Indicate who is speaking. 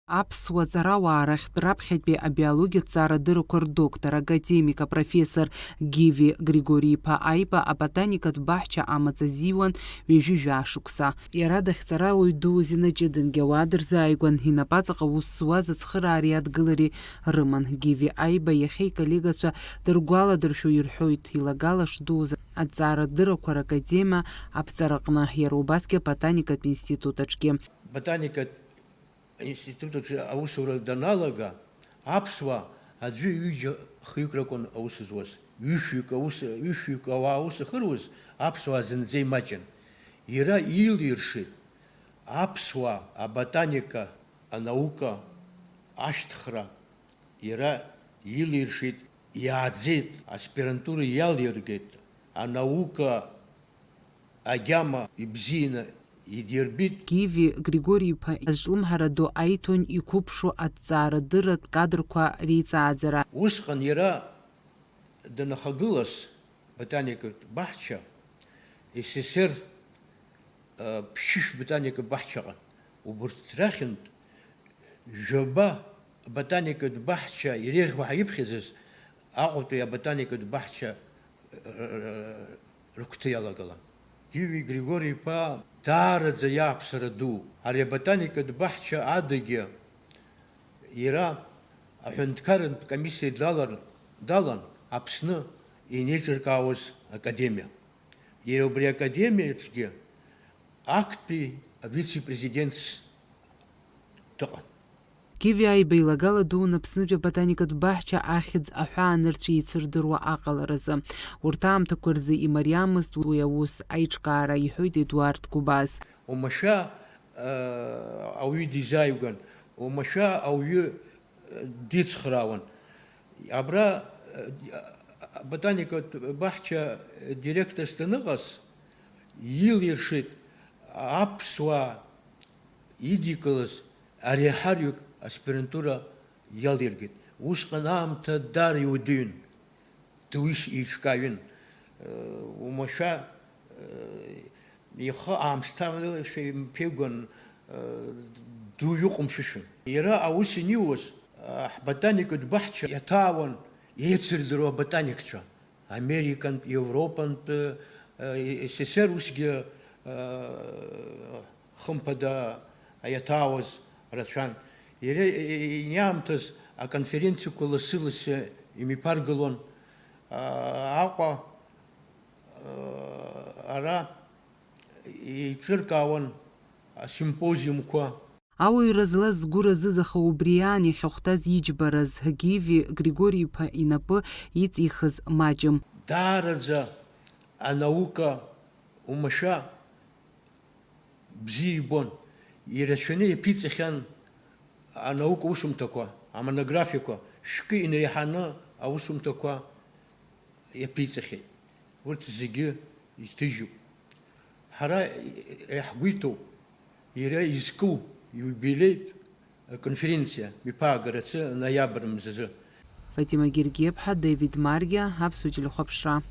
Speaker 1: Аԥсуа ҵарауаа раԥхьатәи абиологиатә ҵаарадыррақәа рдоктор, академик, апрофессор Гиви Григори-иԥа Аиба аботаникатә баҳча амаҵ азиуан ҩажәи шәшықәса. Иара дахьҵарауаҩ дуз инаҷыдангьы ауаа дырзааигәан, инапаҵаҟа ус зуаз ацхыраареи адгылареи рыман. Гиви Аиба иахьа иколлегацәа дыргәаладыршәо ирҳәоит, илагала шдуз аҵаарадыррақәа ракадемиа аԥҵараҟны, иара убасгьы аботаникатә институтаҿгьы.
Speaker 2: Институт аусура даналага, аԥсуаа аӡәы ҩыџьа хҩык ракәын аус зуаз. Ҩышәҩык ауаа аус ахыруаз аԥсуаа зынӡа имаҷын. Иара илиршеит аԥсуаа аботаника, анаука ашьҭхра, иара илиршеит, иааӡеит, аспирантура иалиргеит, анаука агьама ибзианы идирбит.
Speaker 1: Гиви Григори-иԥа азҿлымҳара ду аиҭон иқәыԥшу аҭҵаарадырратә кадрқәа реиҵааӡара.
Speaker 2: Усҟан иара данахагылаз ботаникатә баҳча СССР ԥшьышә ботаникатә баҳчаҟа, убырҭ рахьынтә жәаба ботаникатә баҳча иреиӷьуа ҳаиԥхьаӡаз Аҟәатәи аботаникатә баҳча рыгәҭа иалагала. Гиви Григори-иԥа даараӡа иааԥсара ду. Ари аботаникатә баҳча адагьы иара аҳәынҭқарратә комиссиа далан Аԥсны инеиҿыркаауаз академиа. Иара убри академиаҿгьы актәи авице-президентс дыҟан.
Speaker 1: Гиви Аиба илагала дуун Аԥснытәи аботаникатә баҳча ахьӡ аҳәаанырцәы еицырдыруа аҟаларазы. Урҭ аамҭақәа рзы имариамызт уи аус аиҿкаара, иҳәоит Едуард Кубас.
Speaker 2: Омашәа ауаҩы дизааигәан, омашәа ауаҩы дицхраауан. Абра аботаникатә баҳча директорс даныҟаз илиршеит аԥсуаа идикылаз ари аҳарҩык аспирантура иалиргеит. Усҟан аамҭа даара иудыҩын, иҿкааҩын. Омашәа ихы аамсҭалашәа имԥеигәан, ду иҟәымшәышәын. Иара аус иниуаз ҳботаникатә баҳча иаҭаауан еицырдыруа аботаникцәа. Американтә, Европантә, СССР усгьы хымԥада иаҭаауаз рацәан. Иара иаамҭаз аконференциақәа лассы-лассы имиԥаргалон. Аҟәа ара иҿыркаауан асимпозиумқәа.
Speaker 1: Ауаҩра злаз згәы разызаха убри аан иахьахәҭаз иџьбараз Гиви Григори-иԥа инапы иҵихыз маҷым.
Speaker 2: Даараӡа анаука омашәа бзиа ибон. Ирацәаны иаԥиҵахьан анаука усумҭақәа, амонографиақәа, шәкы инреиҳаны аусумҭақәа иаԥиҵахьеит. Урҭ зегьы иҭыжьуп. Ҳара иаҳгәиҭоуп иара изку иубилеитә конференциа миԥаагарацы ноиабр мзазы.
Speaker 1: Фатима Гергиеԥҳа, Дэвид Маргиа, Аԥсуа телехәаԥшра.